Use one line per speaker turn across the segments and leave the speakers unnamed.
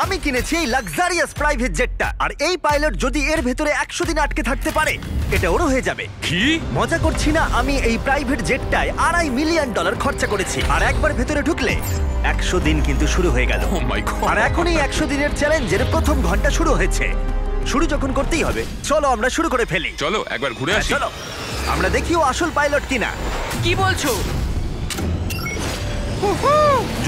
আমি কিনেছি এই লাক্সারিয়াস প্রাইভেট জেটটা, আর এই পাইলট যদি এর ভেতরে 100 দিন আটকে থাকতে পারে এটা ওরও হয়ে যাবে।
কি?
মজা করছি না, আমি এই প্রাইভেট জেটটায় $2.5 মিলিয়ন খরচা করেছি, আর একবার ভেতরে ঢুকলে 100 দিন কিন্তু শুরু হয়ে গেল।
Oh my God!
আর এখন এই 100 দিনের চ্যালেঞ্জের প্রথম ঘন্টা শুরু হয়েছে। শুরু যখন করতেই হবে, চলো আমরা শুরু করে ফেলি।
চলো একবার ঘুরে
হ্যাঁ,
আসি।
চলো আমরা দেখি ও আসল পাইলট কিনা।
কি বলছো?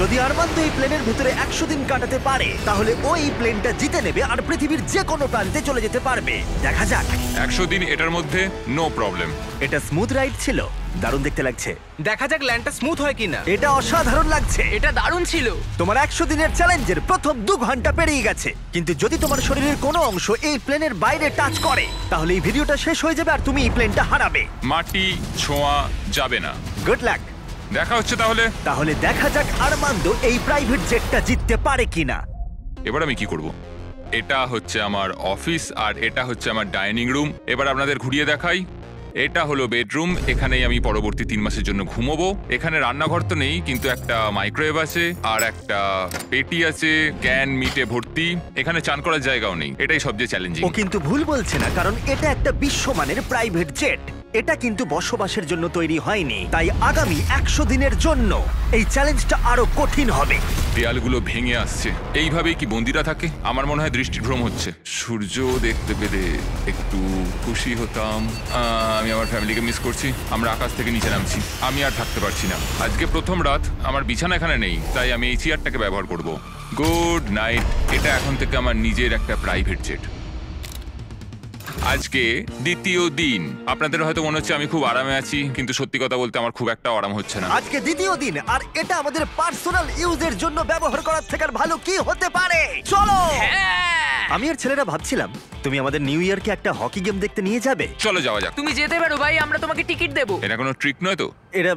যদি আরমান্দো এই প্লেনের ভেতরে 100 দিন কাটাতে পারে তাহলে ও এই প্লেনটা জিতে নেবে আর পৃথিবীর যে কোনো প্রান্তে চলে যেতে পারবে। দেখা যাক।
100 দিন এটার মধ্যে নো প্রবলেম।
এটা স্মুথ রাইড ছিল, দারুণ দেখতে লাগছে।
দেখা যাক ল্যান্ডটা স্মুথ হয় কিনা।
এটা অসাধারণ লাগছে।
এটা দারুণ ছিল।
তোমার 100 দিনের চ্যালেঞ্জের প্রথম 2 ঘন্টা পেরিয়ে গেছে, কিন্তু যদি তোমার শরীরের কোনো অংশ এই প্লেনের বাইরে টাচ করে তাহলে এই ভিডিওটা শেষ হয়ে যাবে আর তুমি এই প্লেনটা হারাবে।
মাটি ছোঁয়া যাবে না।
Good luck.
দেখা হচ্ছে তাহলে।
তাহলে দেখা যাক আরমান্দো এই প্রাইভেট জেটটা জিততে পারে কিনা।
এবার আমি কি করব? এটা হচ্ছে আমার অফিস আর এটা হচ্ছে আমার ডাইনিং রুম। এবার আপনাদের ঘুরিয়ে দেখাই। এটা হলো বেডরুম, এখানেই আমি পরবর্তী 3 মাসের জন্য ঘুমোবো। এখানে রান্নাঘর তো নেই, কিন্তু একটা মাইক্রোওয়েভ আছে আর একটা পেটি আছে ক্যান মিটে ভর্তি। এখানে চান করার জায়গাও নেই, এটাই সবচেয়ে চ্যালেঞ্জিং।
ও কিন্তু ভুল বলছে না, কারণ এটা একটা বিশ্বমানের প্রাইভেট জেট। এটা কিন্তু বসবাসের জন্য তৈরি হয়নি, তাই আগামী 100 দিনের জন্য এই চ্যালেঞ্জটা আরো কঠিন হবে।
দেয়ালগুলো ভেঙে আসছে। এইভাবেই কি বন্দিরা থাকে? আমার মনে হয় দৃষ্টিভ্রম হচ্ছে। সূর্য দেখতে পেলে একটু খুশি হতাম। আমি আমার ফ্যামিলিকে মিস করছি। আমরা আকাশ থেকে নিচে নামছি, আমি আর থাকতে পারছি না। আজকে প্রথম রাত, আমার বিছানা এখানে নেই, তাই আমি এই চেয়ারটাকে ব্যবহার করব। Good night. এটা এখন থেকে আমার নিজের একটা প্রাইভেট জেট। আজকে দ্বিতীয় দিন। আপনাদের হয়তো মনে হচ্ছে আমি খুব আরামে আছি, কিন্তু সত্যি কথা বলতে আমার খুব একটা আরাম হচ্ছে না।
আজকে দ্বিতীয় দিন, আর এটা আমাদের পার্সোনাল ইউজের জন্য ব্যবহার করার থেকে আর ভালো কি হতে পারে। চলো। আমি আর ছেলেরা ভাবছিলাম তুমি আমাদের নিউ ইয়ারকে একটা হকি গেম দেখতে নিয়ে যাবে।
চলো যাওয়া যাক।
তুমি যেতে পারো ভাই, আমরা তোমাকে টিকিট দেবো।
এটা কোনো ট্রিক নয় তো?
এরা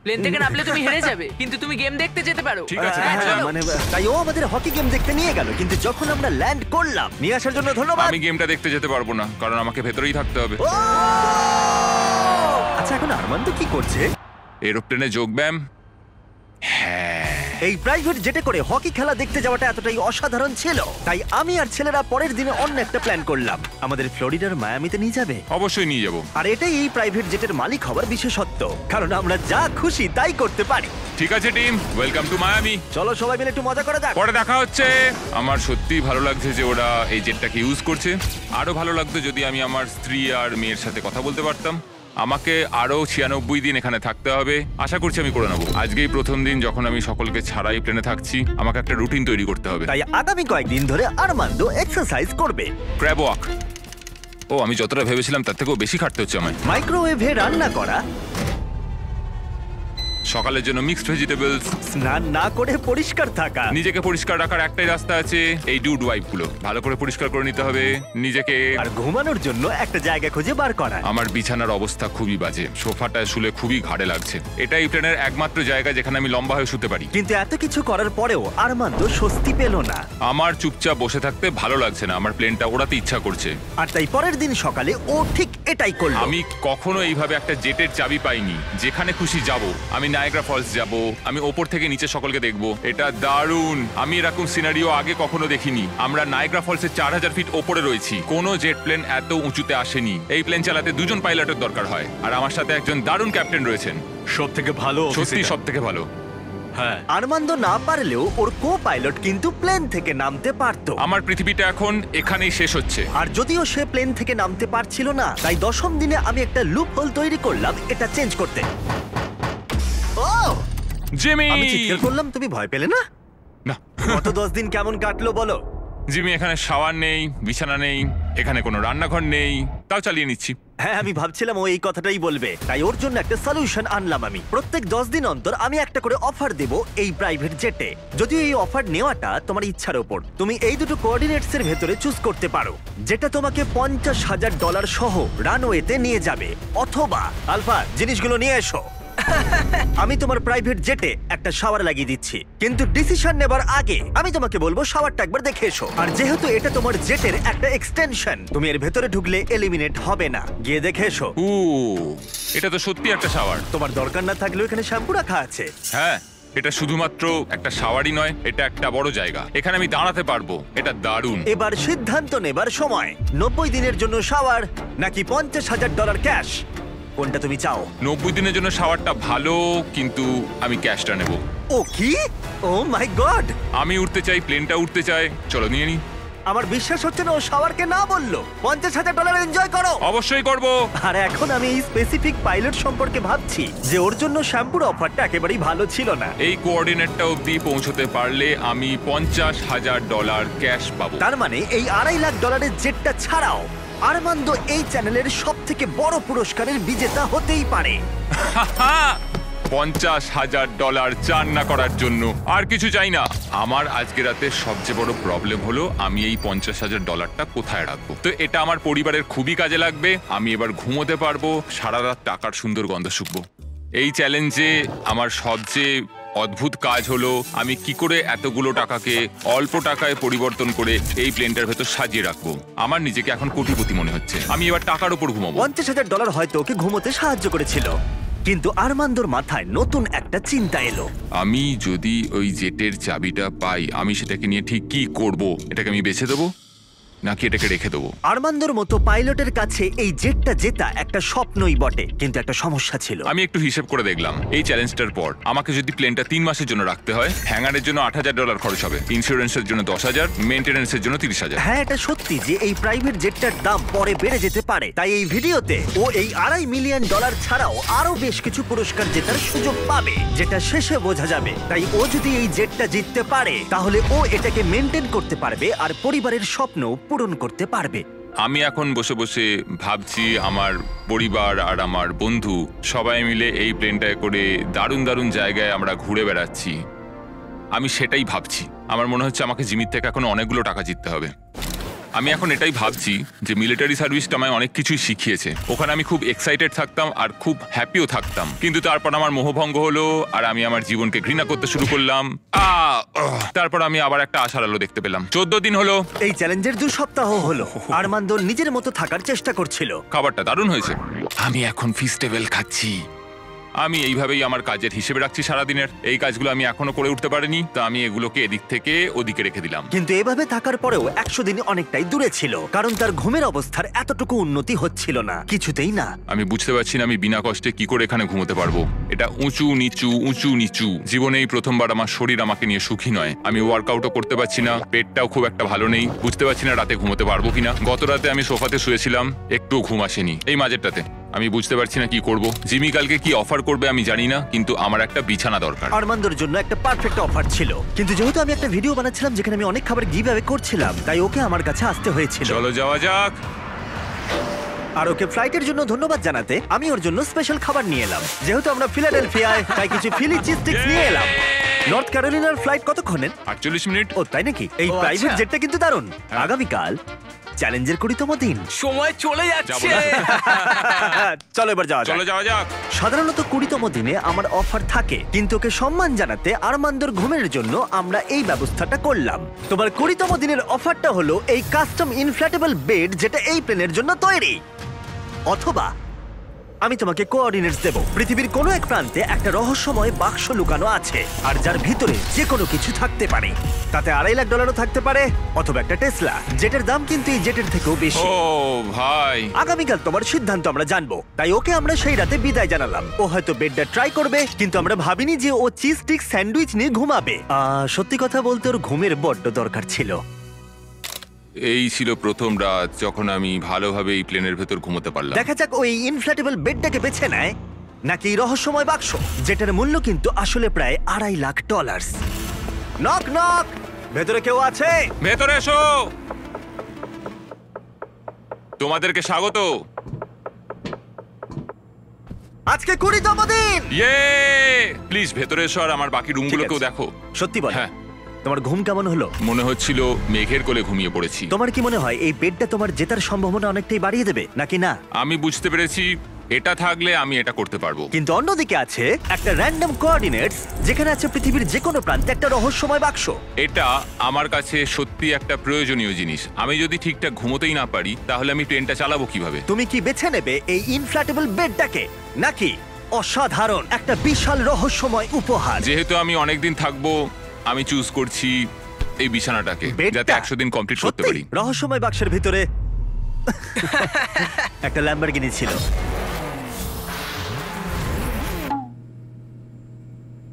প্লেন থেকে নামলে তুমি হেরে যাবে, কিন্তু তুমি গেম দেখতে যেতে পারো।
ঠিক আছে,
হ্যাঁ, চলো।
মানে তাই ও আমাদের হকি গেম দেখতে নিয়ে গেল, কিন্তু যখন আমরা ল্যান্ড করলাম, নিয়ে আসার জন্য ধন্যবাদ।
আমি গেমটা দেখতে যেতে পারবো না, কারণ আমাকে ভেতরেই থাকতে হবে।
ও! আচ্ছা, এখন আরমান্দো কি করছে?
এরোপ্লেনে যোগব্যায়াম। হ্যাঁ,
এই প্রাইভেট জেটে করে হকি খেলা দেখতে যাওয়াটা এতটাই অসাধারণ ছিল, তাই আমি আর ছেলেরা পরের দিনে অন্য একটা প্ল্যান করলাম। আমাদের ফ্লোরিডার মায়ামিতে নিয়ে যাবে।
অবশ্যই নিয়ে যাবো।
আর এটাই এই প্রাইভেট জেটের মালিক হওয়ার বিশেষত্ব, কারণ আমরা যা খুশি তাই করতে পারি।
ঠিক আছে টিম, ওয়েলকাম টু মায়ামি।
চলো সবাই মিলে একটু মজা করা যাক।
পরে দেখা হচ্ছে। আমার সত্যিই ভালো লাগছে যে ওরা এই জেটটাকে ইউজ করছে। আরো ভালো লাগতো যদি আমি আমার স্ত্রী আর মেয়ের সাথে কথা বলতে পারতাম। আমাকে আরো 96 দিন এখানে থাকতে হবে, আশা করছি আমি করে নেবো। আজকেই প্রথম দিন যখন আমি সকলকে ছাড়াই প্লেনে থাকছি। আমাকে একটা রুটিন তৈরি করতে হবে।
তাই আগামী কয়েকদিন ধরে আরমান্দো এক্সারসাইজ করবে।
Crab walk. ও, আমি যতটা ভেবেছিলাম তার থেকেও বেশি খাটতে হচ্ছে আমায়।
মাইক্রোওয়েভে রান্না করা,
সকালের জন্য মিক্সড ভেজিটেবলস।
স্নান না করে পরিষ্কার থাকা।
নিজেকে পরিষ্কার রাখার একটাই রাস্তা আছে, এই ডুড ওয়াইপ গুলো ভালো করে পরিষ্কার করে নিতে হবে নিজেকে।
আর ঘুমানোর জন্য একটা জায়গা খুঁজে বার করা।
আমার বিছানার অবস্থা খুবই বাজে, সোফাটায় শুলে খুবই ঘাড়ে লাগছে। এটাই প্লেনের একমাত্র জায়গা যেখানে আমি লম্বা হয়ে শুতে পারি।
কিন্তু এত কিছু করার পরেও আরমান্দো স্বস্তি পেল না।
আমার চুপচাপ বসে থাকতে ভালো লাগছে না, আমার প্লেনটা ওড়াতে ইচ্ছা করছে।
আর তাই পরের দিন সকালে ও ঠিক এটাই করলো।
আমি কখনো এইভাবে একটা জেটের চাবি পাইনি। যেখানে খুশি যাব। আমি নায়াগ্রা ফলস যাব, আমি ওপর থেকে নিচে সকলকে দেখব। এটা দারুণ, আমি এরকম সিনারিও আগে কখনো দেখিনি। আমরা নায়াগ্রা ফলসের 4000 ফিট ওপরে রয়েছি। কোনো জেট প্লেন এত উঁচুতে আসেনি। এই প্লেন চালাতে 2 জন পাইলটের দরকার হয়, আর আমার সাথে একজন দারুণ ক্যাপ্টেন রয়েছেন।
সবথেকে ভালো,
সত্যি সব থেকে ভালো।
হ্যাঁ,
আরমান্দো না পারলেও ওর কো পাইলট কিন্তু প্লেন থেকে নামতে পারতো।
আমার পৃথিবীটা এখন এখানেই শেষ হচ্ছে।
আর যদিও সে প্লেন থেকে নামতে পারছিল না, তাই 10ম দিনে আমি একটা লুপ হোল তৈরি করলাম এটা চেঞ্জ করতে। ও,
জিমি!
আমি চিৎকার করলাম, তুমি ভয় পেলে না?
না,
গত 10 দিন কেমন কাটলো বলো?
জিমি, এখানে শাওয়ার নেই, বিছানা নেই, এখানে কোনো রান্নাঘর নেই, তাও চালিয়ে নিচ্ছি।
হ্যাঁ, আমি ভাবছিলাম ও এই কথাটাই বলবে, তাই ওর জন্য একটা সলিউশন আনলাম আমি। প্রত্যেক 10 দিন অন্তর আমি একটা করে অফার দেব এই প্রাইভেট জেটে। যদিও এই অফার নেওয়াটা তোমার ইচ্ছার উপর, তুমি এই দুটো কোঅর্ডিনেটস এর ভেতরে চুজ করতে পারো, যেটা তোমাকে $50,000 সহ রানওয়েতে নিয়ে যাবে, অথবা আলফা জিনিসগুলো নিয়ে এসো। আমি তোমার প্রাইভেট জেটে একটা শাওয়ার লাগিয়ে দিচ্ছি, কিন্তু ডিসিশন নেবার আগে আমি তোমাকে বলবো শাওয়ারটা একবার দেখে এসো। আর যেহেতু এটা তোমার জেটের একটা এক্সটেনশন, তুমি এর ভেতরে ঢুকলে এলিমিনেট হবে না। গিয়ে দেখে এসো।
এটা তো সত্যি একটা শাওয়ার।
তোমার দরকার না থাকলেও এখানে শ্যাম্পু রাখা আছে।
হ্যাঁ, এটা শুধুমাত্র একটা শাওয়ারই নয়, এটা একটা বড় জায়গা। এখানে আমি দাঁড়াতে পারবো, এটা দারুণ।
এবার সিদ্ধান্ত নেবার সময়। 90 দিনের জন্য শাওয়ার নাকি $50,000 ক্যাশ, কোনটা তুমি চাও?
90 দিনের জন্য শাওয়ারটা ভালো, কিন্তু আমি ক্যাশটা নেব।
ও কি? ও মাই গড!
আমি উঠতে চাই, প্লেনটা উঠতে চাই। চলো নিয়ে নি।
আমার বিশ্বাস হচ্ছে না ও শাওয়ারকে না বললো। $50,000 এনজয় করো।
অবশ্যই করব।
আর এখন আমি এই স্পেসিফিক পাইলট সম্পর্কে ভাবছি যে ওর জন্য শ্যাম্পুর অফারটা একেবারেই ভালো ছিল না।
এই কোঅর্ডিনেটটা অবধি পৌঁছতে পারলে আমি $50,000 ক্যাশ পাবো।
তার মানে এই $2.5 লাখ জেটটা ছাড়াও আরমান্দো এই চ্যানেলের সব থেকে বড় পুরস্কারের বিজেতা হতেই পারে।
$50,000 চান না করার জন্য আর কিছু চাই না। আমার আজকে রাতে সবচেয়ে বড় প্রবলেম হলো আমি এই $50,000টা কোথায় রাখবো। তো এটা আমার পরিবারের খুবই কাজে লাগবে। আমি এবার ঘুমোতে পারবো, সারা রাত টাকার সুন্দর গন্ধ শুকবো। এই চ্যালেঞ্জে আমার সবচেয়ে অদ্ভুত কাজ হলো আমি কি করে এতগুলো টাকাকে অল্প টাকায় পরিবর্তন করে এই প্লেনটার ভেতর সাজিয়ে রাখবো। আমার নিজেকে এখন কোটিপতি মনে হচ্ছে। আমি এবার টাকার উপর ঘুমাবো।
$50,000 হয়তো ওকে ঘুমোতে সাহায্য করেছিল, কিন্তু আরমান্দোর মাথায় নতুন একটা চিন্তা এলো।
আমি যদি ওই জেটের চাবিটা পাই, আমি সেটাকে নিয়ে ঠিক কি করব? এটাকে আমি বেছে দেবো নাকি এটাকে রেখে দেবো?
আরমান্দোর মতো পাইলটের কাছে এই জেটটা জেতা একটা স্বপ্নই বটে, কিন্তু একটা সমস্যা ছিল।
আমি একটু হিসেব করে দেখলাম, এই চ্যালেঞ্জটার পর আমাকে যদি প্লেনটা 3 মাসের জন্য রাখতে হয়, হ্যাঙ্গারের জন্য $8,000 খরচ হবে, ইন্স্যুরেন্সের জন্য $10,000, মেইনটেনেন্সের জন্য $30,000।
হ্যাঁ, এটা সত্যি যে এই প্রাইভেট জেটটার দাম পরে বেড়ে যেতে পারে। তাই এই ভিডিওতে ও এই $2.5 মিলিয়ন ছাড়াও আরো বেশ কিছু পুরস্কার জেতার সুযোগ পাবে, যেটা শেষে বোঝা যাবে। তাই ও যদি এই জেটটা জিততে পারে, তাহলে ও এটাকে মেনটেন করতে পারবে আর পরিবারের স্বপ্ন পূরণ করতে পারবে।
আমি এখন বসে বসে ভাবছি আমার পরিবার আর আমার বন্ধু সবাই মিলে এই প্লেনটায় করে দারুণ দারুণ জায়গায় আমরা ঘুরে বেড়াচ্ছি। আমি সেটাই ভাবছি। আমার মনে হচ্ছে আমাকে জিমির থেকে এখন অনেকগুলো টাকা জিততে হবে। আমি এখন এটাই ভাবছি যে মিলিটারি সার্ভিসটা আমায় অনেক কিছুই শিখিয়েছে। ওখানে আমি খুব এক্সাইটেড থাকতাম আর খুব হ্যাপিও থাকতাম, কিন্তু তারপর আমার মোহভঙ্গ হলো আর আমি আমার জীবনকে ঘৃণা করতে শুরু করলাম। তারপর আমি আবার একটা আশার আলো দেখতে পেলাম। 14 দিন হলো
এই চ্যালেঞ্জের 2 সপ্তাহ হলো আরমান্দো নিজের মতো থাকার চেষ্টা করছিল।
খাবারটা দারুণ হয়েছে। আমি এখন ফিস্টেবল খাচ্ছি। আমি এইভাবেই আমার কাজের হিসেবে রাখছি সারাদিনের। এই কাজগুলো আমি এখনো করে উঠতে পারিনি, তো আমি এগুলোকে এদিক থেকে ওদিকে রেখে দিলাম।
কিন্তু এভাবে থাকার পরেও 100 দিন অনেকটাই দূরে ছিল, কারণ তার ঘুমের অবস্থার এতটুকু উন্নতি হচ্ছিল না, কিছুতেই না।
আমি বুঝতে পারছি না আমি বিনা কষ্টে কি করে এখানে ঘুমোতে পারবো। এটা উঁচু নিচু উঁচু নিচু। জীবনেই প্রথমবার আমার শরীর আমাকে নিয়ে সুখী নয়। আমি ওয়ার্কআউটও করতে পারছি না, পেটটাও খুব একটা ভালো নেই। বুঝতে পারছি না রাতে ঘুমোতে পারবো কিনা। গত রাতে আমি সোফাতে শুয়েছিলাম, একটু ঘুম আসেনি। এই মাঝেরটাতে আমি বুঝতে পারছি না কি করব। জিমি কালকে কি অফার করবে আমি জানি না, কিন্তু আমার একটা বিছানা দরকার।
আরমান্দোর জন্য একটা পারফেক্ট অফার ছিল, কিন্তু যেহেতু আমি একটা ভিডিও বানাচ্ছিলাম যেখানে আমি অনেক খাবার গিভ অ্যাওয়ে করছিলাম, তাই ওকে আমার কাছে আসতে হয়েছিল।
চলো যাওয়া যাক।
আর ওকে ফ্লাইটের জন্য ধন্যবাদ জানাতে আমি ওর জন্য স্পেশাল খাবার নিয়ে এলাম। যেহেতু আমরা ফিলাডেলফিয়ায়, তাই কিছু ফিলি চিজ স্টিক্স নিয়ে এলাম। নর্থ ক্যারোলিনার ফ্লাইট কতক্ষণের?
48 মিনিট।
ও তাই নাকি? এই প্রাইভেট জেটটা কিন্তু দারুণ। আগামীকাল চ্যালেঞ্জের 20তম দিন।
সময় চলে যাচ্ছে।
চলো এবার যাওয়া যাক।
চলো যাওয়া যাক।
সাধারণত 20তম দিনে আমার অফার থাকে, কিন্তু ওকে সম্মান জানাতে আরমান্দোর ঘুমের জন্য আমরা এই ব্যবস্থাটা করলাম। তোমার 20তম দিনের অফারটা হলো এই কাস্টম ইনফ্ল্যাটেবল বেড, যেটা এই প্লেনের জন্য তৈরি। অথবা আমি তোমাকে কোঅর্ডিনেটস দেব। পৃথিবীর কোনো এক প্রান্তে একটা রহস্যময় বাক্স লুকানো আছে, আর যার ভিতরে যে কোনো কিছু থাকতে পারে। তাতে $2.5 লাখ থাকতে পারে, অথবা একটা টেসলা, যেটার দাম কিন্তু এই জেটের থেকেও বেশি।
ও ভাই,
আগামীকাল তোমার সিদ্ধান্ত আমরা জানবো, তাই ওকে আমরা সেই রাতে বিদায় জানালাম। ও হয়তো বেডটা ট্রাই করবে, কিন্তু আমরা ভাবিনি যে ও চিজ স্টিক স্যান্ডউইচ নিয়ে ঘুমাবে। সত্যি কথা বলতে ওর ঘুমের বড্ড দরকার ছিল।
এই ছিল প্রথম রাত যখন আমি ভালোভাবে এই প্লেনের ভেতর ঘুমোতে পারলাম।
দেখা যাক ওই ইনফ্ল্যাটেবল বেডটাকে বেছে নেয় নাকি এই রহস্যময় বাক্স, যেটার মূল্য কিন্তু আসলে প্রায় $2.5 লাখ। নক নক, ভেতরে কেউ আছে?
ভেতরে এসো। তোমাদেরকে স্বাগত।
আজকে 20তম দিন।
ইয়ে, প্লিজ ভেতরে এসো আর আমার বাকি রুমগুলোকেও দেখো।
সত্যি বল,
হ্যাঁ।
তোমার ঘুম কেমন হলো?
মনে হচ্ছিল মেঘের কোলে ঘুমিয়ে পড়েছি।
তোমার কি মনে হয় এই বেডটা তোমার জেতার সম্ভাবনা অনেকটাই বাড়িয়ে দেবে নাকি না?
আমি বুঝতে পেরেছি এটা থাকলে আমি এটা করতে পারবো।
কিন্তু অন্যদিকে আছে একটা র্যান্ডম কোঅর্ডিনেটস, যেখানে আছে পৃথিবীর যে কোনো প্রান্তে একটা রহস্যময় বাক্স।
এটা আমার কাছে সত্যি একটা প্রয়োজনীয় জিনিস। আমি যদি ঠিকঠাক ঘুমোতেই না পারি, তাহলে আমি ট্রেনটা চালাবো কিভাবে?
তুমি কি বেছে নেবে এই ইনফ্ল্যাটেবল বেডটাকে নাকি অসাধারণ, একটা বিশাল রহস্যময় উপহার।
যেহেতু আমি অনেকদিন থাকবো, আমি চুজ করছি এই বিছানাটাকে,
বেডটা?
যাতে 100 দিন কমপ্লিট করতে
সত্যি?
পারি।
রহস্যময় বাক্সের ভিতরে একটা ল্যাম্বরগিনি ছিল।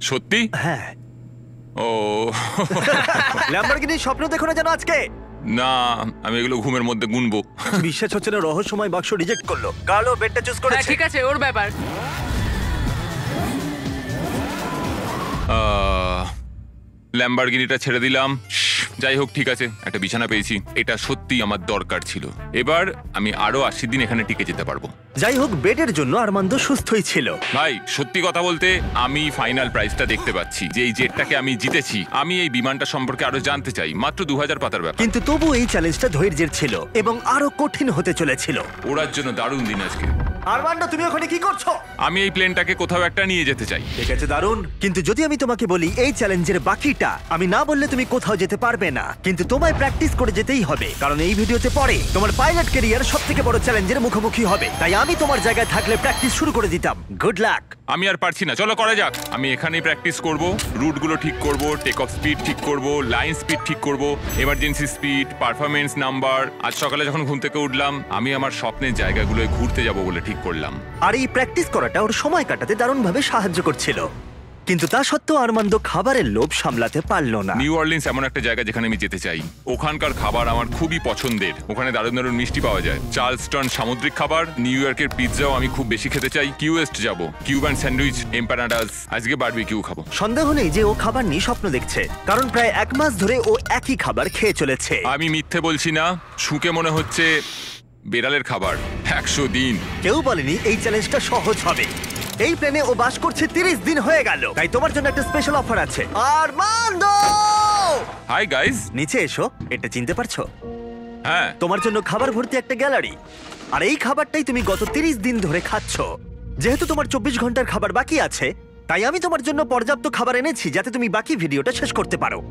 সত্যি?
হ্যাঁ,
ও
ল্যাম্বরগিনির স্বপ্ন দেখো না যেন আজকে।
না, আমি এগুলো ঘুমের মধ্যে গুনবো।
বিশ্বাস হচ্ছে না, রহস্যময় বাক্স রিজেক্ট করলো। কার্লো বেডটা চুজ
হ্যাঁ
করেছে।
ঠিক আছে, ওর ব্যাপার।
ল্যাম্বরগিনিটা ছেড়ে দিলাম। যাই হোক, ঠিক আছে, একটা বিছানা পেয়েছি, এটা সত্যি আমার দরকার ছিল। এবার আমি আরো 80 দিন এখানে টিকে যেতে পারবো।
যাই হোক, বেডের জন্য আরমান্দ সুস্থই ছিল।
ভাই, সত্যি কথা বলতে আমি ফাইনাল প্রাইজটা দেখতে পাচ্ছি, যে এই জেটটাকে আমি জিতেছি। আমি এই বিমানটা সম্পর্কে আরো জানতে চাই। মাত্র 2000 পাতার ব্যাপার।
কিন্তু তবু এই চ্যালেঞ্জটা ধৈর্যের ছিল এবং আরো কঠিন হতে চলেছিল।
ওড়ার জন্য দারুণ দিন আজকে।
আরমান্দ, তুমি ওখানে কি করছো?
আমি এই প্লেনটাকে কোথাও একটা নিয়ে যেতে চাই।
ঠিক আছে, দারুণ। কিন্তু যদি আমি তোমাকে বলি এই চ্যালেঞ্জের বাকিটা, আমি না বললে তুমি কোথাও যেতে পারবে না। কিন্তু তোমায় প্র্যাকটিস করে যেতেই হবে, কারণ এই ভিডিওতে পরে তোমার পাইলট ক্যারিয়ার সবথেকে বড় চ্যালেঞ্জের মুখোমুখি হবে। তাই আমি তোমার জায়গায় থাকলে প্র্যাকটিস শুরু করে দিতাম। Good luck.
আমি আর পারছি না, চলো করা যাক। আমি এখানেই প্র্যাকটিস করব, রুটগুলো ঠিক করব, টেক অফ স্পিড ঠিক করব, লাইন স্পিড ঠিক করব, এমার্জেন্সি স্পিড, পারফরমেন্স নাম্বার। আজ সকালে যখন ঘুম থেকে উঠলাম, আমি আমার স্বপ্নের জায়গাগুলোয় ঘুরতে যাব বলে ঠিক করলাম।
আর এই প্র্যাকটিস করাটা ওর সময় কাটাতে দারুণভাবে সাহায্য করছিল। কিন্তু তা সত্ত্বেও আরমান্দ খাবারের লোভ সামলাতে পারলো না।
নিউ অরলিন্স এমন একটা জায়গা যেখানে আমি যেতে চাই। ওখানকার খাবার আমার খুবই পছন্দের। ওখানে দারুণ দারুণ মিষ্টি পাওয়া যায়, চার্লস্টন সামুদ্রিক খাবার, নিউ ইয়র্কের পিৎজাও আমি খুব বেশি খেতে চাই। কিউএস্ট যাব, কিউবান স্যান্ডউইচ, এম্পানাডাস, আজকে বারবিকিউ খাবো।
সন্দেহ নেই যে ও খাবার নিয়ে স্বপ্ন দেখছে, কারণ প্রায় 1 মাস ধরে ও একই খাবার খেয়ে চলেছে।
আমি মিথ্যে বলছি না, শুকে মনে হচ্ছে বেড়ালের খাবার। 100 দিন।
কেউ বলেনি এই চ্যালেঞ্জটা সহজ হবে। এই প্লেনে ও বাস করছে 30 দিন হয়ে গেল, তাই তোমার জন্য একটা স্পেশাল অফার আছে। Armand,
hi guys.
নিচে এসো। এটা চিনতে পারছো?
হ্যাঁ,
তোমার জন্য খাবার ভর্তি একটা গ্যালারি, আর এই খাবারটাই তুমি গত 30 দিন ধরে খাচ্ছ। যেহেতু তোমার 24 ঘন্টার খাবার বাকি আছে, তাই আমি তোমার জন্য পর্যাপ্ত খাবার এনেছি যাতে তুমি বাকি ভিডিওটা শেষ করতে পারো।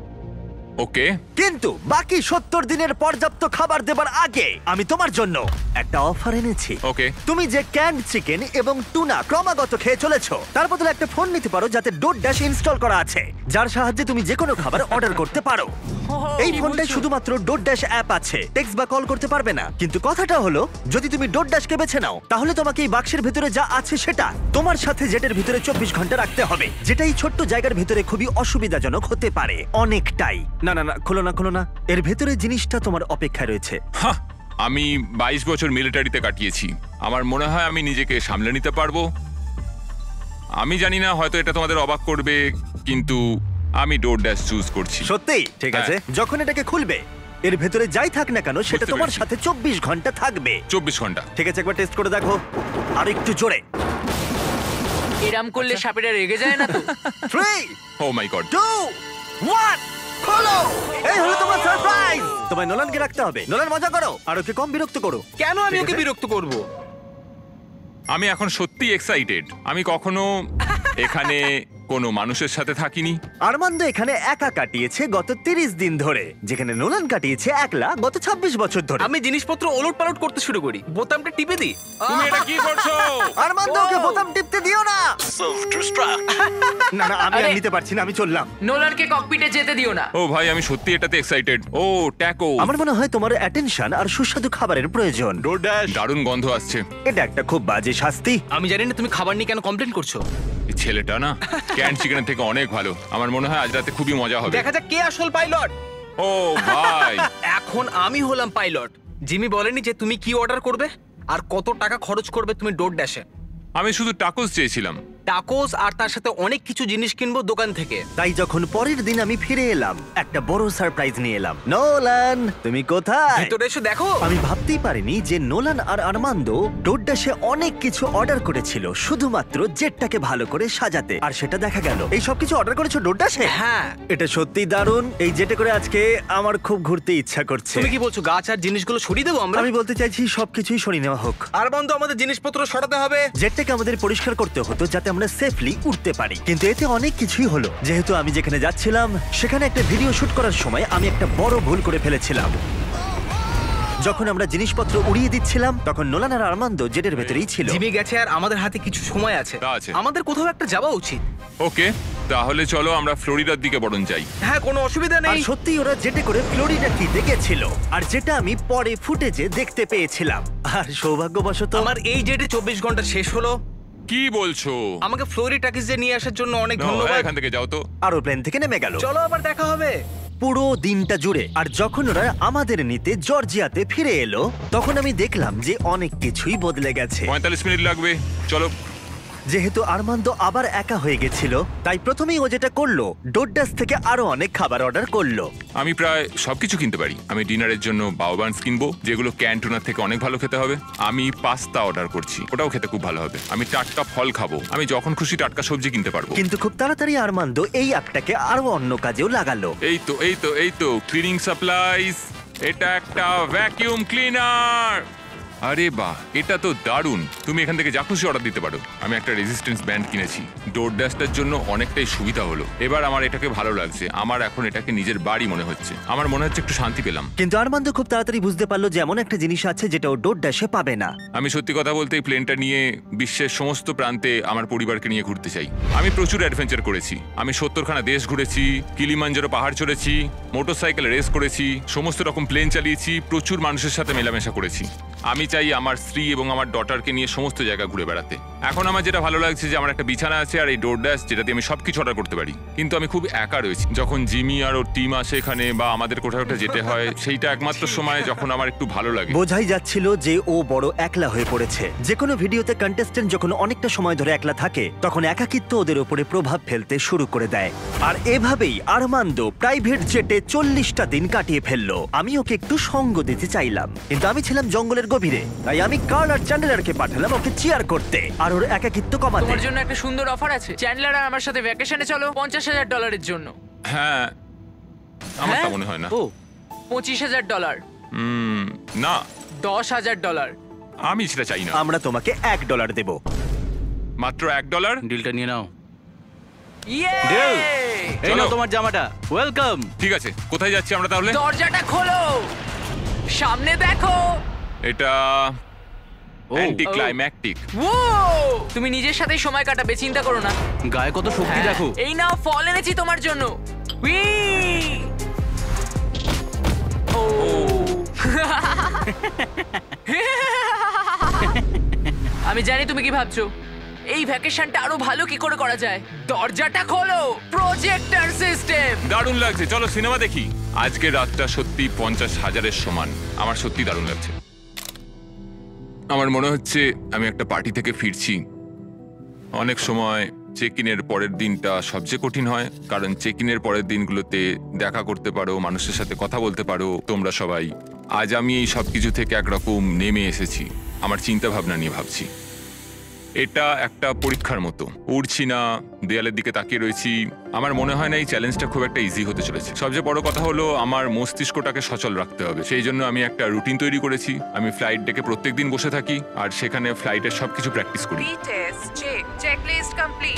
ওকে।
কিন্তু বাকি 70 দিনের পর্যাপ্ত খাবার দেবার আগে আমি তোমার জন্য একটা অফার এনেছি।
ওকে।
তুমি যে ক্যান্ড চিকেন এবং টুনা ক্রমাগত খেয়ে চলেছো, তার বদলে একটা ফোন নিতে পারো যাতে ডোরড্যাশ ইনস্টল করা আছে, যার সাহায্যে তুমি যে কোনো খাবার অর্ডার করতে পারো। এই ফোনটায় শুধুমাত্র ডোরড্যাশ অ্যাপ আছে, টেক্সট বা কল করতে পারবে না। কিন্তু কথাটা হলো, যদি তুমি ডোরড্যাশকে বেছে নাও, তাহলে তোমাকে এই বাক্সের ভিতরে যা আছে সেটা তোমার সাথে জেটের ভিতরে 24 ঘন্টা রাখতে হবে, যেটা এই ছোট্ট জায়গার ভিতরে খুবই অসুবিধাজনক হতে পারে, অনেকটাই। না না না, খোলো না খোলো না, এর ভেতরে জিনিসটা তোমার অপেক্ষায় রয়েছে।
হাহ, আমি 22 বছর মিলিটারিতে কাটিয়েছি। আমার মনে হয় আমি নিজেকে সামলে নিতে পারবো। আমি জানি না, হয়তো এটা তোমাদের অবাক করবে, কিন্তু আমি ডোরড্যাশ চুজ করছি।
সত্যি? ঠিক আছে। যখন এটাকে খুলবে, এর ভেতরে যাই থাক না কেন সেটা
বুঝতে
তোমার
পেরেছি।
সাথে 24 ঘন্টা থাকবে।
24 ঘন্টা।
ঠিক আছে, একবার টেস্ট করে দেখো। আর একটু জোরে।
এরম করলে সাপেরা রেগে যায় না তো?
3,
ও মাই গড।
2, 1, খোলো। এই হলো তোমার সারপ্রাইজ। তোমায় নোলানকে রাখতে হবে। নোলান, মজা করো আর ওকে কম বিরক্ত করো।
কেন আমি
ঠিক
ওকে
আছে?
বিরক্ত করব?
আমি এখন সত্যি এক্সাইটেড। আমি কখনো এখানে কোনো মানুষের সাথে থাকিনি।
আরমান্দ এখানে একা কাটিয়েছে গত 30 দিন ধরে, যেখানে নোলান কাটিয়েছে একলা গত 26 বছর ধরে।
আমি জিনিসপত্র ওলট পালট করতে শুরু করি, বোতামটা টিপে দিই।
তুমি এটা কি করছো?
আরমান্দ, ওকে বোতাম টিপতে দিও না। না না, আমি আর
আরে-
নিতে পারছি না, আমি চললাম।
নোলানকে ককপিটে যেতে দিও না।
ও ভাই, আমি সত্যি এটাতে এক্সাইটেড। ও ট্যাকো,
আমার মনে হয় তোমার অ্যাটেনশন আর সুস্বাদু খাবারের প্রয়োজন।
ডোরড্যাশ।
দারুণ গন্ধ আসছে।
এটা একটা খুব বাজে শাস্তি।
আমি জানি না তুমি খাবার নিয়ে কেন কমপ্লেন করছো।
এই ছেলেটা না ক্যান্ড চিকেনের থেকে অনেক ভালো। আমার মনে হয় আজ রাতে খুবই মজা হবে।
দেখা যাক কে আসল পাইলট।
ও ভাই,
এখন আমি হলাম পাইলট। জিমি বলেনি যে তুমি কি অর্ডার করবে আর কত টাকা খরচ করবে তুমি ডোরড্যাশে।
আমি শুধু টাকোস চেয়েছিলাম।
টাকোস আর তার সাথে অনেক কিছু জিনিস কিনবো দোকান থেকে।
তাই যখন পরের দিন আমি ফিরে এলাম, একটা বড় সারপ্রাইজ নিয়ে এলাম। নোলান, তুমি কোথায়?
ভেতরে এসে দেখো।
আমি ভাবতেই পারিনি যে নোলান আর আরমান্দো ডোরড্যাশে অনেক কিছু অর্ডার করেছিল শুধুমাত্র জেটটাকে ভালো করে সাজাতে, আর সেটা দেখা গেল। এই সব কিছু অর্ডার করেছো ডোরড্যাশে?
হ্যাঁ।
এটা সত্যি দারুণ। এই জেটে করে আজকে আমার খুব ঘুরতে ইচ্ছা করছে।
তুমি কি বলছো গাছ আর জিনিসগুলো সরিয়ে দেবো আমরা?
আমি বলতে চাইছি সবকিছুই সরিয়ে নেওয়া হোক।
আর বন্ধু, আমাদের জিনিসপত্র সরাতে হবে।
জেটটাকে আমাদের পরিষ্কার করতে হতো যাতে আমরা সেফলি উঠতে পারি, কিন্তু এতে অনেক কিছুই হলো। যেহেতু আমি যেখানে যাচ্ছিলাম সেখানে একটা ভিডিও শুট করার সময় আমি একটা বড় ভুল করে ফেলেছিলাম। যখন আমরা জিনিসপত্র উড়িয়ে দিচ্ছিলাম তখন নোলান আর আর্মান্দো জেটের ভেতরেই ছিল।
জিমি গেছে আর আমাদের হাতে কিছু সময় আছে।
তা আছে।
আমাদের কোথাও একটা যাওয়া উচিত।
ওকে, তাহলে চলো আমরা ফ্লোরিডার দিকে বরং যাই।
হ্যাঁ, কোনো অসুবিধা
আর
নেই।
সত্যি ওরা জেটে করে ফ্লোরিডা কিতে গেছিল, আর যেটা আমি পরে ফুটেজে দেখতে পেয়েছিলাম। আর সৌভাগ্যবশত
আমার এই জেটে 24 ঘন্টা শেষ হলো।
কি বলছো?
আমাকে ফ্লোরিডাকে নিয়ে আসার জন্য অনেক
নাও,
ধন্যবাদ।
এখান থেকে যাও তো।
আরো প্লেন থেকে নেমে গেল
চলো আবার দেখা হবে।
পুরো দিনটা জুড়ে। আর যখন ওরা আমাদের নিতে জর্জিয়াতে ফিরে এলো তখন আমি দেখলাম যে অনেক কিছুই বদলে গেছে।
45 মিনিট লাগবে, চলো।
যেহেতু আর্মান্দো আবার একা হয়ে গেছিল তাই প্রথমেই ও যেটা করলো ডোডাস থেকে আরো অনেক খাবার অর্ডার করলো।
আমি প্রায় সবকিছু কিনতে পারি। আমি ডিনারের জন্য বাউবান্স কিনবো, যেগুলো ক্যান্টুনার থেকে অনেক ভালো খেতে হবে। আমি পাস্তা অর্ডার করছি, ওটাও খেতে খুব ভালো হবে। আমি টাটকা ফল খাবো, আমি যখন খুশি টাটকা সবজি কিনতে পারবো।
কিন্তু খুব তাড়াতাড়ি আর্মান্দো এই অ্যাপটাকে আরো অন্য কাজেও লাগালো।
এই তো ক্লিনিং সাপ্লাইজ। এটা একটা ভ্যাকিউম ক্লিনার। আরে বাহ, এটা তো দারুণ। তুমি এখান থেকে যা খুশি অর্ডার দিতে পারো। আমি একটা রেজিস্ট্যান্স ব্যান্ড কিনেছি, ডোর ড্যাশটার জন্য অনেকটাই সুবিধা হলো। এবার আমার এটাকে ভালো লাগছে। আমার এখন এটাকে নিজের বাড়ি মনে হচ্ছে। আমার মনে হচ্ছে একটু শান্তি পেলাম।
কিন্তু আর্মান্দো খুব তাড়াতাড়ি বুঝতে পারলো যে এমন একটা জিনিস আছে যেটা ও ডোডাসে পাবে না।
আমি সত্যি কথা বলতে এই প্লেনটা নিয়ে বিশ্বের সমস্ত প্রান্তে আমার পরিবারকে নিয়ে ঘুরতে চাই। আমি প্রচুর অ্যাডভেঞ্চার করেছি। আমি 70খানা দেশ ঘুরেছি, কিলিমাঞ্জারো পাহাড় চড়েছি, মোটরসাইকেল রেস করেছি, সমস্ত রকম প্লেন চালিয়েছি, প্রচুর মানুষের সাথে মেলামেশা করেছি। আমি চাই আমার স্ত্রী এবং আমার ডটারকে নিয়ে সমস্ত জায়গা ঘুরে বেড়াতে। এখন আমার যেটা ভালো লাগছে যে আমার একটা বিছানা আছে আর এই ডোরড্যাশ, যেটাতে আমি সবকিছু অর্ডার করতে পারি। কিন্তু আমি খুব একা রয়েছি। যখন জিমি আর ওর টিম আসে এখানে বা আমাদের কোথাও একটা যেতে হয়, সেইটা একমাত্র সময় যখন আমার একটু ভালো লাগে।
বোঝাই যাচ্ছিল যে ও বড় একলা হয়ে পড়েছে। যে কোনো ভিডিওতে কন্টেস্টেন্ট যখন অনেকটা সময় ধরে একলা থাকে তখন একাকিত্ব ওদের উপরে প্রভাব ফেলতে শুরু করে দেয়। আর এভাবেই আর্মান্দো প্রাইভেট জেটে 40টা দিন কাটিয়ে ফেললো। আমি ওকে একটু সঙ্গ দিতে চাইলাম, কিন্তু আমি ছিলাম জঙ্গলের গভীরে, তাই আমি কার্ল আর চ্যান্ডেলারকে পাঠালাম ওকে চিয়ার করতে আর ওর একাকিত্ব কমাতে।
তোমার জন্য একটা সুন্দর অফার আছে। চ্যান্ডলার আর আমার সাথে ভ্যাকেশনে চলো $50,000 জন্য।
হ্যাঁ, আমার তা
হ্যাঁ?
মনে হয় না।
ও
$25,000,
না,
$10,000।
আমি সেটা চাই না।
আমরা তোমাকে $1 দেব।
মাত্র $1?
ডিলটা নিয়ে নাও।
ইয়ে!
Deal! এই
চলো।
নাও তোমার জামাটা। ওয়েলকাম।
ঠিক আছে, কোথায় যাচ্ছি আমরা তাহলে?
দরজাটা খোলো, সামনে দেখো।
এটা অ্যান্টি ক্লাইম্যাকটিক।
ও, তুমি নিজের সাথেই সময় কাটাবে, চিন্তা করো না।
গায়ে কত শক্তি
হ্যাঁ,
দেখো।
এই নাও ফল এনেছি তোমার জন্য। উই! ও আমি জানি তুমি কি ভাবছো, এই ভ্যাকেশনটা আরো ভালো কি করে করা যায়। দরজাটা খোলো, প্রজেক্টর সিস্টেম।
দারুণ লাগছে, চলো সিনেমা দেখি। আজকের রাতটা সত্যি 50,000-এর সমান। আমার সত্যি দারুণ লাগছে। আমার মনে হচ্ছে আমি একটা পার্টি থেকে ফিরছি। অনেক সময় চেক ইনের পরের দিনটা সবচেয়ে কঠিন হয়, কারণ চেক ইনের পরের দিনগুলোতে দেখা করতে পারো, মানুষের সাথে কথা বলতে পারো তোমরা সবাই। আজ আমি এই সব কিছু থেকে একরকম নেমে এসেছি। আমার চিন্তা ভাবনা নিয়ে ভাবছি। এটা একটা পরীক্ষার মতো। উড়ছি না, দেয়ালের দিকে তাকিয়ে রয়েছি। আমার মনে হয় না এই চ্যালেঞ্জটা খুব একটা ইজি হতে চলেছে। সবচেয়ে বড় কথা হলো আমার মস্তিষ্কটাকে সচল রাখতে হবে। সেই জন্য আমি একটা রুটিন তৈরি করেছি। আমি ফ্লাইট ডেকে প্রত্যেকদিন বসে থাকি আর সেখানে ফ্লাইটের সবকিছু প্র্যাকটিস করি।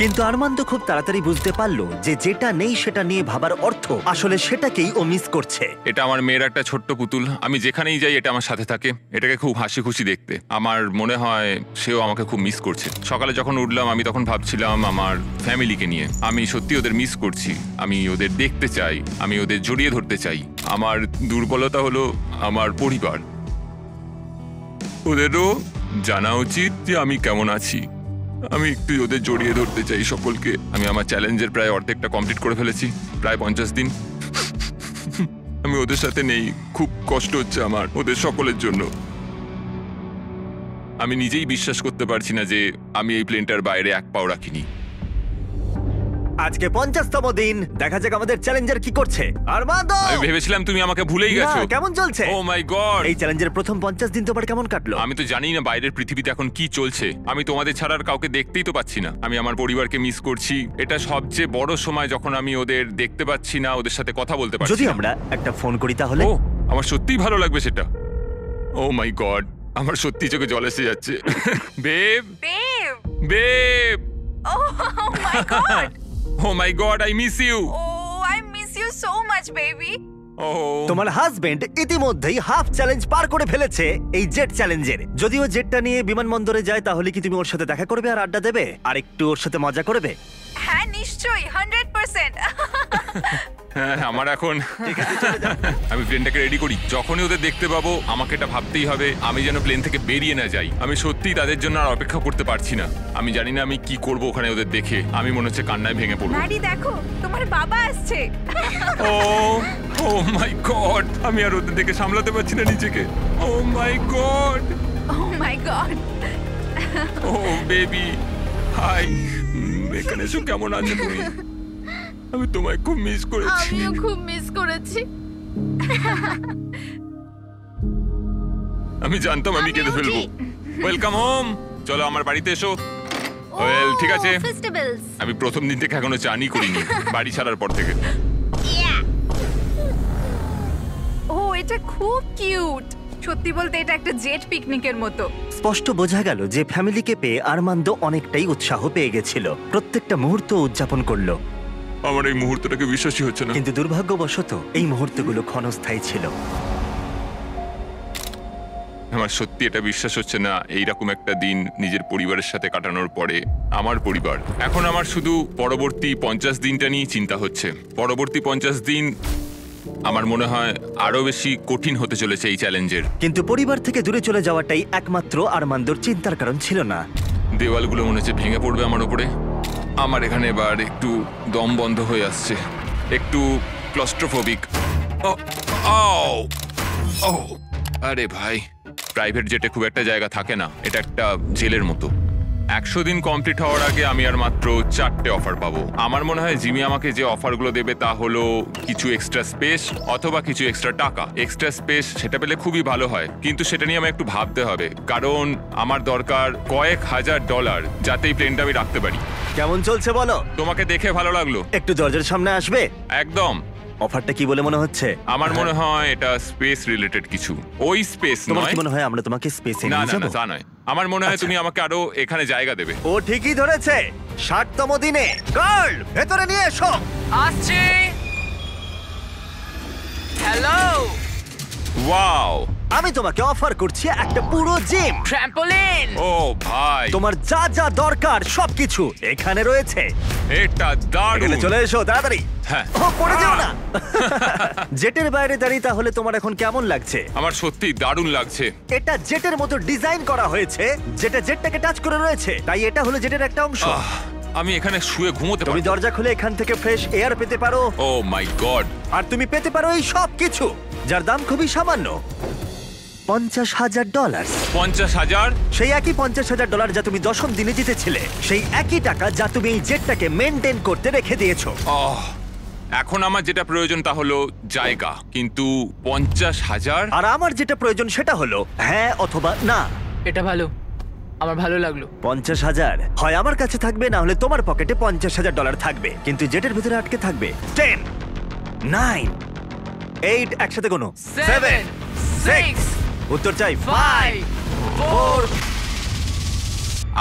কিন্তু আর্মান্দো খুব তাড়াতাড়ি বুঝতে পারলো যে যেটা নেই সেটা নিয়ে ভাবার অর্থ আসলে সেটাকেই ও মিস করছে।
এটা আমার মেয়ের একটা ছোট্ট পুতুল। আমি যেখানেই যাই এটা আমার সাথে থাকে। এটাকে খুব হাসি খুশি দেখতে। আমার মনে হয় সেও আমাকে খুব মিস করছে। সকালে যখন উঠলাম আমি তখন ভাবছিলাম আমার ফ্যামিলিকে নিয়ে। আমি সত্যি ওদের মিস করছি। আমি ওদের দেখতে চাই, আমি ওদের জড়িয়ে ধরতে চাই। আমার দুর্বলতা হলো আমার পরিবার। ওদেরও জানা উচিত যে আমি কেমন আছি। আমি একটু ওদের জড়িয়ে ধরতে চাই সকলকে। আমি আমার চ্যালেঞ্জের প্রায় অর্ধেকটা কমপ্লিট করে ফেলেছি, প্রায় 50 দিন। আমি ওদের সাথে নেই, খুব কষ্ট হচ্ছে আমার ওদের সকলের জন্য। আমি নিজেই বিশ্বাস করতে পারছি না যে আমি এই প্লেনটার বাইরে এক পাও রাখিনি।
আজকে 50তম দিন, দেখা যাক আমাদের চ্যালেঞ্জার কি করছে। আর্মান্দো,
আমি ভেবেছিলাম তুমি আমাকে ভুলেই গেছো।
না, কেমন চলছে?
ও মাই গড,
এই চ্যালেঞ্জের প্রথম 50 দিন তোমার কেমন কাটলো?
আমি তো জানি না বাইরের পৃথিবীতে এখন কি চলছে। আমি তোমাদের ছাড়া আর কাউকে দেখতেই তো পাচ্ছি না। আমি আমার পরিবারকে মিস করছি। এটা সবচেয়ে বড় সময় যখন আমি ওদের দেখতে পাচ্ছি না, ওদের সাথে কথা বলতে পারছি
যদি
না।
আমরা একটা ফোন করি তাহলে?
ও, আমার সত্যিই ভালো লাগবে সেটা। ও মাই গড, আমার সত্যি চোখে জল এসে যাচ্ছে। Babe,
Babe!
Babe,
Oh my god!
Oh my god, I miss you.
Oh, I miss you so much, baby.
ও
তোমার হাজবেন্ড ইতিমধ্যেই হাফ চ্যালেঞ্জ পার করে ফেলেছে এই জেট চ্যালেঞ্জের। যদিও জেটটা নিয়ে বিমানবন্দরে যায়, তাহলে কি তুমি ওর সাথে দেখা করবে আর আড্ডা দেবে আর একটু ওর সাথে মজা করবে?
হ্যাঁ নিশ্চয়ই 100%।
হ্যাঁ, আমার এখন আমি প্লেনটাকে রেডি করি। যখনই ওদের দেখতে পাবো আমাকে এটা ভাবতেই হবে আমি যেন প্লেন থেকে বেরিয়ে না যাই। আমি সত্যিই তাদের জন্য আর অপেক্ষা করতে পারছি না। আমি জানি না আমি কি করব ওখানে ওদের দেখে। আমি মনে হচ্ছে কান্নায় ভেঙে পড়বো।
ম্যাডি দেখো তোমার বাবা আসছে।
ও ও মাই গড, আমি আর ওদের দেখে সামলাতে পারছি না নিজেকে। ও my god,
O my god.
O baby, high. এখানে এসো, কেমন আছো তুমি? আমি তোমায় খুব মিস করেছি।
আমিও খুব মিস করেছি।
আমি জানতাম আমি কেঁদে ফেলবো। ওয়েলকাম হোম, চলো আমার বাড়িতে এসো। ওয়েল ঠিক আছে,
ফেস্টিভ্যালস
আমি প্রথম দিন থেকে এখনো চানই করিনি, বাড়ি ছাড়ার পর থেকে।
ও এটা খুব কিউট। সত্যি বলতে এটা একটা জেট পিকনিকের মতো।
স্পষ্ট বোঝা গেল যে ফ্যামিলিকে পেয়ে আরমান্দো অনেকটাই উৎসাহ পেয়ে গেছিল। প্রত্যেকটা মুহূর্ত উদযাপন করলো।
আমার এই মুহূর্তটাকে বিশ্বাসই হচ্ছে না।
কিন্তু দুর্ভাগ্যবশত এই মুহূর্তগুলো ক্ষণস্থায়ী ছিল।
আমার সত্যি এটা বিশ্বাস হচ্ছে না, এইরকম একটা দিন নিজের পরিবারের সাথে কাটানোর পরে। আমার পরিবার, এখন আমার শুধু পরবর্তী 50 দিনটা নিয়ে চিন্তা হচ্ছে। পরবর্তী 50 দিন আমার মনে হয় আরো বেশি কঠিন হতে চলেছে এই চ্যালেঞ্জের।
কিন্তু পরিবার থেকে দূরে চলে যাওয়াটাই একমাত্র আরমান্দোর চিন্তার কারণ ছিল না।
দেওয়ালগুলো মনে হচ্ছে ভেঙে পড়বে আমার উপরে। আমার এখানে এবার একটু দম বন্ধ হয়ে আসছে, একটু ক্লস্ট্রোফোবিক। আরে ভাই, প্রাইভেট জেটে খুব একটা জায়গা থাকে না, এটা একটা জেলের মতো। 100 দিন কমপ্লিট হওয়ার আগে আমি আর মাত্র 4টে অফার পাবো। আমার মনে হয় জিমি আমাকে যে অফারগুলো দেবে তা হলো কিছু এক্সট্রা স্পেস অথবা কিছু এক্সট্রা টাকা। এক্সট্রা স্পেস সেটা পেলে খুবই ভালো হয়, কিন্তু সেটা নিয়ে আমায় একটু ভাবতে হবে, কারণ আমার দরকার কয়েক হাজার ডলার যাতে এই প্লেনটা আমি রাখতে পারি।
কেমন চলছে বলো?
তোমাকে দেখে ভালো লাগলো।
একটু দরজার সামনে আসবে?
একদম।
অফারটা কি বলে মনে হচ্ছে?
আমার মনে হয় এটা স্পেস রিলেটেড কিছু। ওই স্পেস
তোমার
নয়।
কি মনে হয় আমরা তোমাকে স্পেসে
না
নিয়ে
না
যাব?
না, তা নয়। আমার মনে হয়
আচ্ছা।
তুমি আমাকে আরো এখানে জায়গা দেবে।
ও ঠিকই ধরেছে। 60তম দিনে গার্ল ভেতরে নিয়ে এসো।
আসছে। হ্যালো।
ওয়াও,
আমি তোমাকে অফার করছি একটা পুরো জিম।
ট্র্যাম্পোলিন।
ও ভাই,
তোমার যা যা দরকার সবকিছু এখানে রয়েছে।
এটা দারুণ।
এখানে চলে এসো তাড়াতাড়ি।
হ্যাঁ।
ও পড়ে যাও না। জেটের বাইরে দাঁড়িয়ে তাহলে তোমার এখন কেমন লাগছে?
আমার সত্যি দারুণ লাগছে।
এটা জেটের মতো ডিজাইন করা হয়েছে, যেটা জেটটাকে টাচ করে রয়েছে, তাই এটা হলো জেটের একটা অংশ।
আমি এখানে শুয়ে ঘুমোতে
তুমি
পারি।
দরজা খুলে এখান থেকে ফ্রেশ এয়ার পেতে পারো,
ও মাই গড।
আর তুমি পেতে পারো এই সব কিছু যার দাম খুবই সামান্য, $50,000।
50,000?
সেই একই $50,000 যা তুমি 10ম দিনে জিতেছিলে, সেই একই টাকা যা তুমি এই জেটটাকে মেনটেন করতে রেখে দিয়েছো।
এখন আমার যেটা প্রয়োজন তা হলো জায়গা, কিন্তু 50,000?
আর আমার যেটা প্রয়োজন সেটা হলো হ্যাঁ অথবা না।
এটা ভালো, আমার ভালো লাগলো।
50,000 হয় আমার কাছে থাকবে, না হলে তোমার পকেটে $50,000 থাকবে, কিন্তু জেটের ভিতরে আটকে থাকবে 10, 9, 8, একসাথে কোনো
7, 6,
উত্তর চাই
5, 4।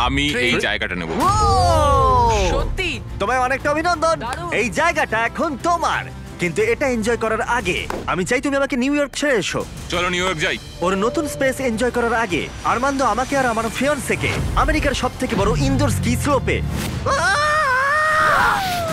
আমি এই
3
জায়গাটা নেব।
সত্যি
তোমায় অনেকটা অভিনন্দন।
দারুণ।
এই জায়গাটা এখন তোমার, কিন্তু এটা এনজয় করার আগে আমি চাই তুমি আমাকে নিউ ইয়র্ক ছেড়ে এসো।
চলো নিউ ইয়র্ক যাই।
ওর নতুন স্পেস এনজয় করার আগে আরমান্দো আমাকে আর আমার ফিয়ান্সেকে আমেরিকার সবথেকে বড় ইনডোর স্কি স্লোপে,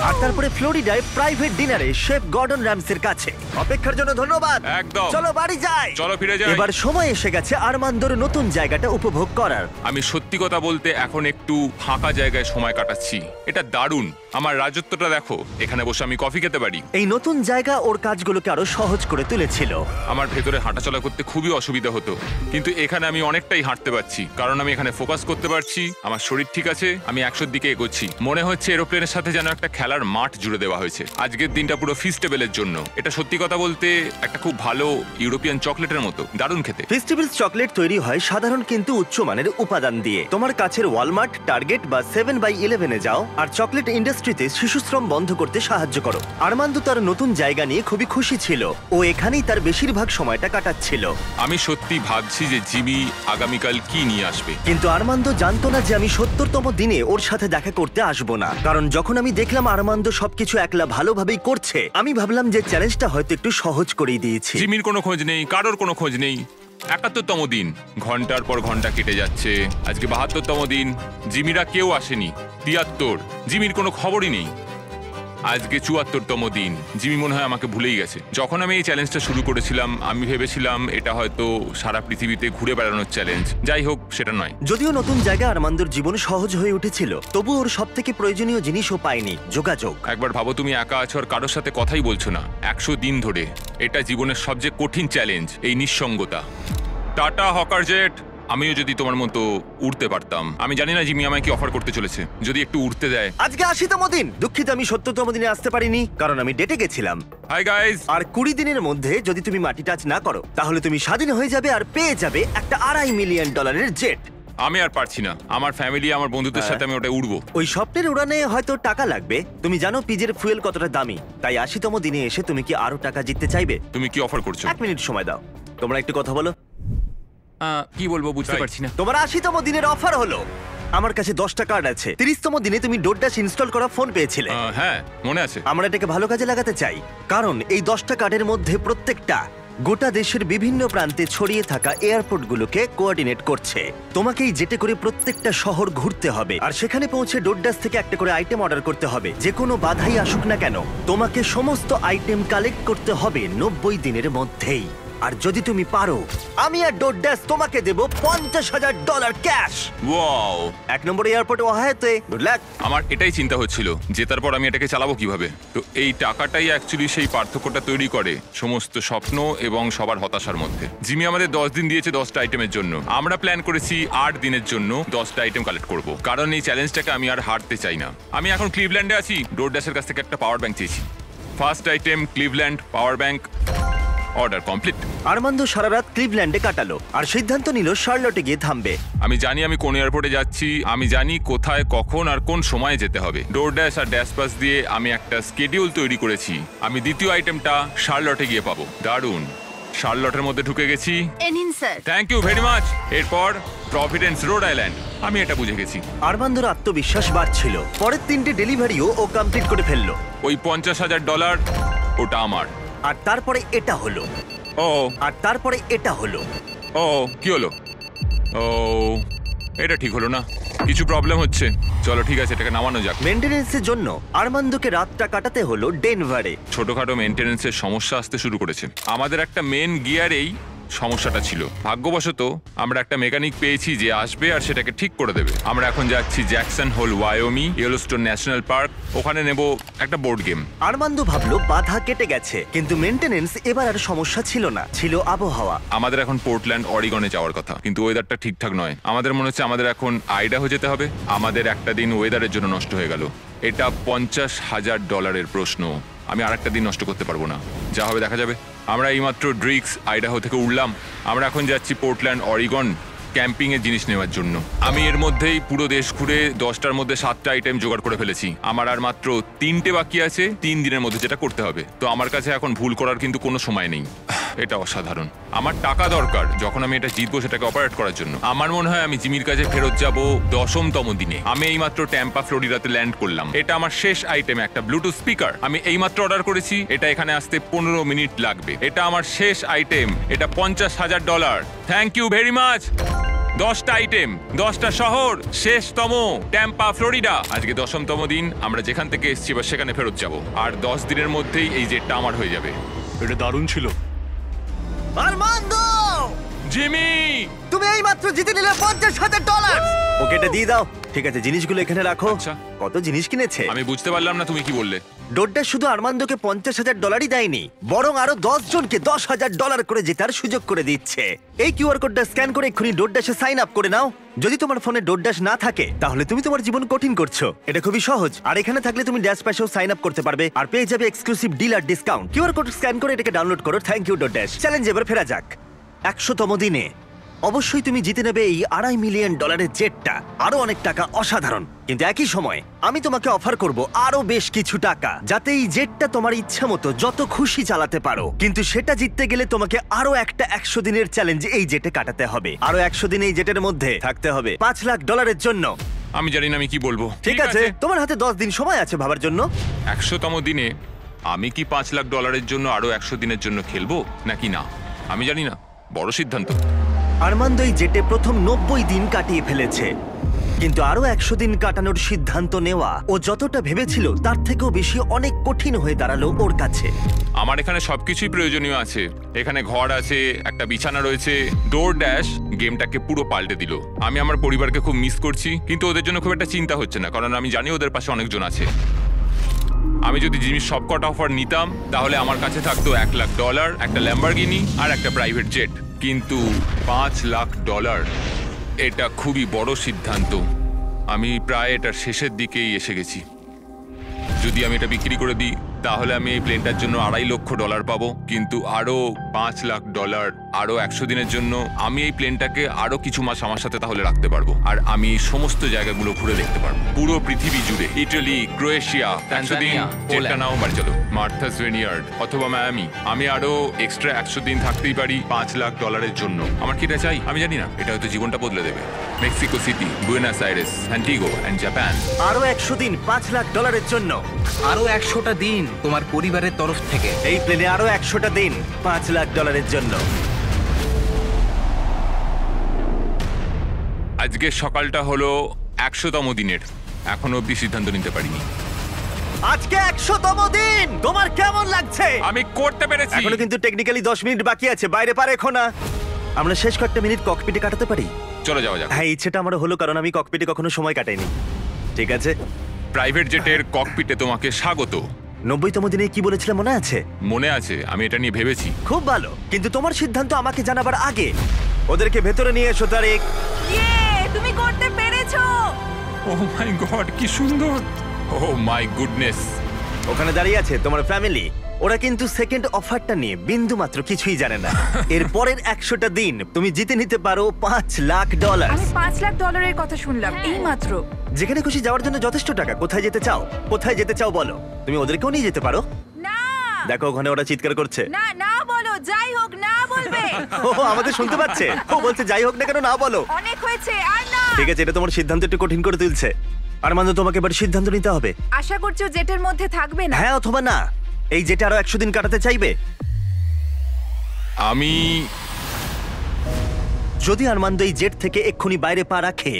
আর তারপরে ফ্লোরিডায় প্রাইভেট ডিনারে শেফ গর্ডন র্যামসের কাছে। অপেক্ষার জন্য ধন্যবাদ।
একদম।
চলো বাড়ি যাই।
চলো ফিরে যাই।
এবার সময় এসে গেছে আরমান্দোর নতুন জায়গাটা উপভোগ করার।
আমি সত্যি কথা বলতে এখন একটু ফাঁকা জায়গায় সময় কাটাচ্ছি। এটা দারুণ। আমার রাজত্বটা দেখো, এখানে বসে আমি কফি খেতে পারি।
এই নতুন জায়গা ওর কাজগুলোকে আরো সহজ করে তুলেছিল।
আমার ভেতরে হাঁটাচলা করতে খুবই অসুবিধা হতো, কিন্তু এখানে আমি অনেকটাই হাঁটতে পারছি, কারণ আমি এখানে ফোকাস করতে পারছি। আমার শরীর ঠিক আছে, আমি 100-র দিকে এগোচ্ছি। মনে হচ্ছে এরোপ্লেনের সাথে যেন একটা খেলার মাঠ জুড়ে দেওয়া হয়েছে। আজকের দিনটা পুরো ফিস্টেবলের জন্য। এটা সত্যি কথা বলতে একটা খুব ভালো ইউরোপিয়ান চকলেটের মতো, দারুণ খেতে।
ফেস্টিভ্যালস চকলেট তৈরি হয় সাধারণ কিন্তু উচ্চমানের উপাদান দিয়ে। তোমার কাছের ওয়ালমার্ট, টার্গেট বা 7/11 যাও আর চকলেট ইন্ডাস্ট্রিতে শিশুশ্রম বন্ধ করতে সাহায্য করো। আরমান্দো তার নতুন জায়গা নিয়ে খুবই খুশি ছিল। ও এখানেই তার বেশিরভাগ সময়টা কাটাচ্ছিল।
আমি সত্যি ভাবছি যে জিমি আগামীকাল কি নিয়ে আসবে।
কিন্তু আরমান্দো জানতো না যে আমি 70তম দিনে ওর সাথে দেখা করতে আসবো না, কারণ যখন আমি দেখলাম আরমান্দো সবকিছু একলা ভালোভাবেই করছে, আমি ভাবলাম যে চ্যালেঞ্জটা হয়তো একটু সহজ করেই দিয়েছি।
জিমির কোনো খোঁজ নেই, কারোর কোনো খোঁজ নেই। 71তম দিন, ঘন্টার পর ঘন্টা কেটে যাচ্ছে। আজকে 72তম দিন, জিমিরা কেউ আসেনি। 73, জিমির কোনো খবরই নেই। আজকে 74তম দিন, জিমি মনে হয় আমাকে ভুলেই গেছে। যখন আমি এই চ্যালেঞ্জটা শুরু করেছিলাম আমি ভেবেছিলাম এটা হয়তো সারা পৃথিবীতে ঘুরে বেড়ানোর চ্যালেঞ্জ। যাই হোক, সেটা নয়।
যদিও নতুন জায়গায় আরমান্দোর জীবন সহজ হয়ে উঠেছিল, তবু ওর সব থেকে প্রয়োজনীয় জিনিসও পায়নি, যোগাযোগ।
একবার ভাবো, তুমি একা আছো আর কারোর সাথে কথাই বলছো না 100 দিন ধরে। এটা জীবনের সবচেয়ে কঠিন চ্যালেঞ্জ, এই নিঃসঙ্গতা। টাটা হকার জেট, আমিও যদি তোমার মতো উড়তে পারতাম। আমি জানি না জিমি আমায় কি অফার করতে চলেছে, যদি একটু উড়তে দেয়।
আজকে 80তম দিন। দুঃখিত, আমি 70তম দিনে আসতে পারিনি কারণ আমি ডেটে গেছিলাম।
Hi guys.
আর 20 দিনের মধ্যে যদি তুমি মাটি টাচ না করো তাহলে তুমি স্বাধীন হয়ে যাবে আর পেয়ে যাবে একটা $2.5 মিলিয়ন জেট।
আমি আর পারছি না, আমার ফ্যামিলি, আমার বন্ধুদের সাথে আমি ওটা উড়বো।
ওই স্বপ্নের উড়ানে হয়তো টাকা লাগবে। তুমি জানো পিজের ফুয়েল কতটা দামি, তাই 80তম দিনে এসে তুমি কি আরো টাকা জিততে চাইবে?
তুমি কি অফার করছো?
1 মিনিট সময় দাও, তোমরা একটু কথা বলো।
কি বলবো বুঝতে
তাই।
পারছি না।
তোমার 80তম দিনের অফার হলো, আমার কাছে 10টা কার্ড আছে। 30তম দিনে তুমি ডোডাস ইনস্টল করা ফোন পেয়েছিলে।
হ্যাঁ, মনে আছে।
আমরা এটাকে ভালো কাজে লাগাতে চাই, কারণ এই 10টা কার্ডের মধ্যে প্রত্যেকটা গোটা দেশের বিভিন্ন প্রান্তে ছড়িয়ে থাকা এয়ারপোর্টগুলোকে কোঅর্ডিনেট করছে। তোমাকেই জেটে করে প্রত্যেকটা শহর ঘুরতে হবে, আর সেখানে পৌঁছে ডোডাস থেকে একটা করে আইটেম অর্ডার করতে হবে। যে কোনো বাধাই আসুক না কেন, তোমাকে সমস্ত আইটেম কালেক্ট করতে হবে 90 দিনের মধ্যেই। আর যদি তুমি পারো, আমি আর ডোডাস তোমাকে দেব $50,000 ক্যাশ।
ওয়াও,
1 নম্বর এয়ারপোর্টে ওয়াহাতে। Good luck.
আমার এটাই চিন্তা হচ্ছিল, জেতার পর আমি এটাকে চালাবো কিভাবে। তো এই টাকাটাই অ্যাকচুয়ালি সেই পার্থক্যটা তৈরি করে সমস্ত স্বপ্ন এবং সবার হতাশার মধ্যে। জিমি আমাদের 10 দিন দিয়েছে 10টা আইটেমের জন্য। আমরা প্ল্যান করেছি 8 দিনের জন্য 10টা আইটেম কালেক্ট করব, কারণ এই চ্যালেঞ্জটাকে আমি আর হারতে চাই না। আমি এখন ক্লিভল্যান্ডে আছি, ডোরড্যাশের কাছ থেকে একটা পাওয়ার ব্যাংক চেয়েছি। First item Cleveland power bank, order complete.
Armando সারা রাত ক্লিভল্যান্ডে কাটালো আর সিদ্ধান্ত নিল শার্লটে গিয়ে থামবে।
আমি জানি আমি কোন এয়ারপোর্টে যাচ্ছি, আমি জানি কোথায়, কখন আর কোন সময়ে যেতে হবে। ডোরড্যাশ আর ড্যাশ পাস দিয়ে আমি একটা স্কেডিউল তৈরি করেছি। আমি দ্বিতীয় আইটেমটা শার্লটে গিয়ে পাবো। দারুণ, শার্লটের মধ্যে ঢুকে গেছি।
এনিন sir.
Thank you very much. এরপর প্রভিডেন্স রোড আইল্যান্ড, আমি এটা বুঝে গেছি।
আরমান্দোর আত্মবিশ্বাস বাড়ছিল। পরের 3টে ডেলিভারিও ও কমপ্লিট করে ফেললো।
ওই $50,000 ওটা আমার।
আর তারপরে এটা হলো,
ও
আর তারপরে এটা হলো।
ও কি হলো? ও এটা ঠিক হলো না, কিছু প্রবলেম হচ্ছে। চলো ঠিক আছে, এটাকে নামানো যাক।
মেইনটেনেন্সের জন্য আরমান্দোকে রাতটা কাটাতে হলো ডেনভারে।
ছোটখাটো মেনটেনেন্সের সমস্যা আসতে শুরু করেছে। আমাদের একটা মেন গিয়ারেই সমস্যাটা ছিল। ভাগ্যবশত আমরা একটা মেকানিক পেয়েছি যে আসবে আর সেটাকে ঠিক করে দেবে। আমরা এখন যাচ্ছি Jackson Hole Wyoming, Yellowstone national park. ওখানে নেব একটা বোর্ড গেম।
আরমান্দো ভাবলো বাধা কেটে গেছে, কিন্তু মেইনটেনেন্স এবার আর সমস্যা ছিল না, ছিল আবহাওয়া।
আমাদের এখন পোর্টল্যান্ড অরিগনে যাওয়ার কথা, কিন্তু ওয়েদারটা ঠিকঠাক নয়। আমাদের মনে হচ্ছে আমাদের এখন আইডাহো যেতে হবে। আমাদের একটা দিন ওয়েদারের জন্য নষ্ট হয়ে গেল। এটা $50,000 প্রশ্ন। আমি আরেকটা দিন নষ্ট করতে পারবো না, যা হবে দেখা যাবে। আমরা এইমাত্র ড্রিক্স আইডাহো থেকে উঠলাম। আমরা এখন যাচ্ছি পোর্টল্যান্ড অরিগন ক্যাম্পিং এর জিনিস নেওয়ার জন্য। আমি এর মধ্যেই পুরো দেশ ঘুরে 10টার মধ্যে 7টা আইটেম জোগাড় করে ফেলেছি। আমার আর মাত্র 3টে বাকি আছে 3 দিনের মধ্যে যেটা করতে হবে। তো আমার কাছে এখন ভুল করার কিন্তু কোনো সময় নেই। এটা অসাধারণ। আমার টাকা দরকার যখন আমি এটা জিতবো সেটাকে অপারেট করার জন্য। আমার মনে হয় আমি জিমির কাছে ফেরত যাব 10তম দিনে। আমি এইমাত্র ট্যাম্পা ফ্লোরিডাতে ল্যান্ড করলাম। এটা আমার শেষ আইটেম, একটা ব্লুটুথ স্পিকার। আমি এইমাত্র অর্ডার করেছি, এটা এখানে আসতে 15 মিনিট লাগবে। এটা আমার শেষ আইটেম, এটা $50,000। Thank you very much. 10টা আইটেম, 10টা শহর, শেষতম ট্যাম্পা ফ্লোরিডা। আজকে 10তম দিন। আমরা যেখান থেকে এসেছি এবার সেখানে ফেরত যাব। আর 10 দিনের মধ্যেই এই জেটটা আমার হয়ে যাবে।
এটা দারুণ ছিল।
আরমান্দো,
জিমি,
তুমি এইমাত্র জিতে নিলে $50,000। ওকে এটা দিয়ে দাও। ঠিক আছে, জিনিসগুলো এখানে রাখো।
আচ্ছা।
কত জিনিস কিনেছে?
আমি বুঝতে পারলাম না তুমি কি বললে।
ডোড্ডা শুধু আরমান্দোকে $50,000 দেয়নি, বরং আরো 10 জনকে $10,000 করে জেতার সুযোগ করে দিচ্ছে। এই কিউআর কোডটা স্ক্যান করে এক্ষুনি ডোড্ডাসে সাইন আপ করে নাও। যদি তোমার ফোনে ডোড্ডাস না থাকে তাহলে তুমি তোমার জীবন কঠিন করছো। এটা খুবই সহজ। আর এখানে থাকলে তুমি ড্যাশ প্যাশেও সাইন আপ করতে পারবে আর পেয়ে যাবে এক্সক্লুসিভ ডিল আর ডিসকাউন্ট। কিউআর কোড স্ক্যান করে এটাকে ডাউনলোড করো। Thank you ডোড্ডাস। চ্যালেঞ্জ এবার ফেরা যাক। 100তম দিনে অবশ্যই তুমি জিতে নেবে এই $2.5 মিলিয়ন জেটটা। আরো অনেক টাকা, অসাধারণ। কিন্তু একই সময় আমি তোমাকে অফার করব আরো বেশ কিছু টাকা, যাতে এই জেটটা তোমার ইচ্ছা মতো যত খুশি চালাতে পারো। কিন্তু সেটা জিততে গেলে তোমাকে আরো একটা 100 দিনের চ্যালেঞ্জ এই জেটে কাটাতে হবে। আরো 100 দিন এই জেটের মধ্যে থাকতে হবে $5 লাখ জন্য।
আমি জানি না আমি কি বলবো।
ঠিক আছে, তোমার হাতে 10 দিন সময় আছে ভাবার জন্য।
100তম দিনে আমি কি $5 লাখ জন্য আরো 100 দিনের জন্য খেলবো নাকি না আমি জানি না, বড় সিদ্ধান্ত।
আরমান্দ এই জেটে প্রথম 90 দিন কাটিয়ে ফেলেছে, কিন্তু আরো 100 দিন কাটানোর সিদ্ধান্ত নেওয়া ও যতটা ভেবেছিল তার থেকেও বেশি অনেক কঠিন হয়ে দাঁড়ালো ওর কাছে।
আমার এখানে সবকিছুই প্রয়োজনীয় আছে। এখানে ঘর আছে, একটা বিছানা রয়েছে। ডোর ড্যাশ গেমটাকে পুরো পাল্টে দিল। আমি আমার পরিবারকে খুব মিস করছি, কিন্তু ওদের জন্য খুব একটা চিন্তা হচ্ছে না, কারণ আমি জানি ওদের পাশে অনেকজন আছে। আমি যদি জিমির সবকটা অফার নিতাম তাহলে আমার কাছে থাকতো $1 লাখ, একটা ল্যাম্বরগিনি আর একটা প্রাইভেট জেট। কিন্তু $5 লাখ, এটা খুবই বড় সিদ্ধান্ত। আমি প্রায় এটার শেষের দিকেই এসে গেছি। যদি আমি এটা বিক্রি করে দিই তাহলে আমি এই প্লেনটার জন্য $2.5 লক্ষ পাবো, কিন্তু আরো $5 লাখ, আরো 100 দিনের জন্য আমি এই প্লেনটাকে আরো কিছু মাস আমার সাথে তাহলে রাখতে পারবো। আর আমি এই সমস্ত জায়গাগুলো ঘুরে দেখতে পারবো, পুরো পৃথিবী জুড়ে। ইটালি, ক্রোয়েশিয়া, 100 দিন যেটা নাও বাড়ি চলো, মার্থাস ভিনিয়ার্ড অথবা মায়ামি। আমি আরো এক্সট্রা 100 দিন থাকতেই পারি $5 লাখ জন্য। আমার কি এটা চাই আমি জানি না, এটা হয়তো জীবনটা বদলে দেবে। Mexico city, Buenos Aires, Antigua and Japan.
আরো 100 দিন $5 লাখ জন্য।
আরো 100টা দিন তোমার পরিবারের তরফ থেকে।
এই প্লেনে আরো 100টা দিন $5 লাখ জন্য।
আজকের সকালটা হলো 100তম দিনের, এখনো অব্দি সিদ্ধান্ত নিতে পারিনি।
আজকে 100তম দিন, তোমার কেমন লাগছে?
আমি করতে পেরেছি।
এখনো কিন্তু টেকনিক্যালি 10 মিনিট বাকি আছে, বাইরে পার এখন না। আমরা শেষ কয়েকটা মিনিট ককপিটে কাটাতে পারি?
চলো যাওয়া যাক।
হ্যাঁ, ইচ্ছেটা আমার হলো, কারণ আমি ককপিটে কখনো সময় কাটাইনি। ঠিক আছে,
প্রাইভেট জেটের ককপিটে তোমাকে স্বাগত।
90তম দিনে কি বলেছিলাম মনে আছে?
মনে আছে, আমি এটা নিয়ে ভেবেছি।
খুব ভালো, কিন্তু তোমার সিদ্ধান্ত আমাকে জানাবার আগে ওদেরকে ভেতরে নিয়ে এসো। তারিক,
তুমি করতে পেরেছো।
ও মাই গড, কি সুন্দর! ও মাই গুডনেস!
ওখানে দাঁড়িয়ে আছে তোমার ফ্যামিলি। ওরা কিন্তু সেকেন্ড অফারটা নিয়ে বিন্দু মাত্র কিছুই জানে না। এর পরের 100টা দিন তুমি জিতে নিতে পারো $5 লাখ।
আমি $5 লাখ কথা শুনলাম এই মাত্র।
যেখানে খুশি যাওয়ার জন্য যথেষ্ট টাকা। কোথায় যেতে চাও? কোথায় যেতে চাও বলো, তুমি ওদেরকেও নিয়ে যেতে পারো।
না
দেখো ওখানে ওরা চিৎকার করছে।
না না বলো, যাই হোক না বলবে।
ও আমাদের শুনতে পাচ্ছে। ও বলছে যাই হোক না কেন না বলো।
অনেক হয়েছে আর না।
ঠিক আছে, এটা তোমার সিদ্ধান্ত একটু কঠিন করে তুলছে। আরমান্দ, তোমাকে এবার সিদ্ধান্ত নিতে হবে।
আশা করছো জেটের মধ্যে থাকবে না?
হ্যাঁ অথবা না। এই যেটা আরো 100 দিন কাটাতে চাইবে।
আমি
যদি আরমান্দ এই জেট থেকে এক্ষুনি বাইরে পা রাখে,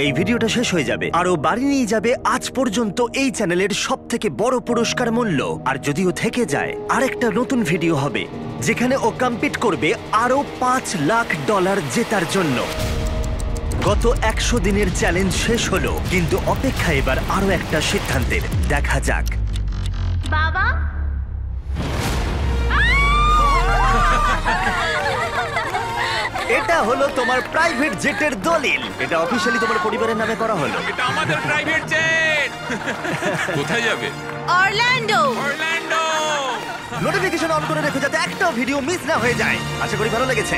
এই ভিডিওটা শেষ হয়ে যাবে আর ও বাড়ি নিয়ে যাবে আজ পর্যন্ত এই চ্যানেলের সবথেকে বড় পুরস্কার মূল্য। আর যদিও থেকে যায়, আরেকটা নতুন ভিডিও হবে যেখানে ও কম্পিট করবে আরো $5 লাখ জেতার জন্য। গত 100 দিনের চ্যালেঞ্জ শেষ হলো, কিন্তু অপেক্ষা এবার আরো একটা সিদ্ধান্তের। দেখা যাক।
বাবা
এটা হলো তোমার প্রাইভেট জেটের দলিল। এটা অফিশিয়ালি তোমার পরিবারের নামে করা হলো।
এটা আমাদের প্রাইভেট জেট। কোথায় যাবে?
অরল্যান্ডো।
অরল্যান্ডো।
নোটিফিকেশন অন করে রেখো যাতে একটাও ভিডিও মিস না হয়ে যায়। আশা করি ভালো লেগেছে।